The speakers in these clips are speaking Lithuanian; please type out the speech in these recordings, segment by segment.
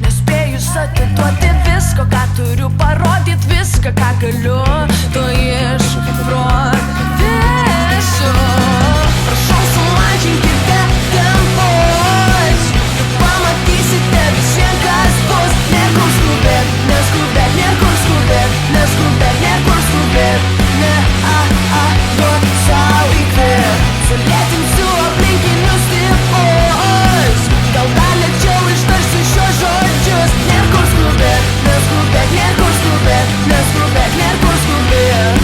Nespėjus atiduoti visko, ką turiu, parodyt viską, ką galiu, to išprotėsiu. Prašau, sumažinkite tempus, pamatysite vis vien kas bus. Niekur skubėt, neskubėt, niekur skubėt, neskubėt, niekur skubėt. Duok sau įkvėp, sulėtinsiu aplinkinius tipus. Gal dar lėčiau ištarsiu šios žodžius. Niekur skubėt, neskubėt, niekur skubėt, neskubėt, niekur skubėt.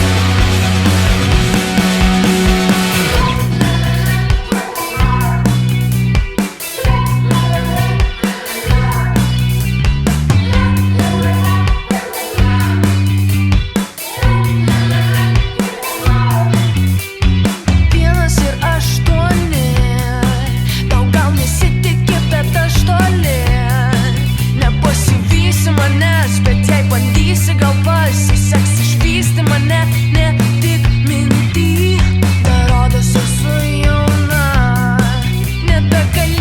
Gal pasiseks išvysti mane, ne tik minty. Dar rodos esu jauna, nebegali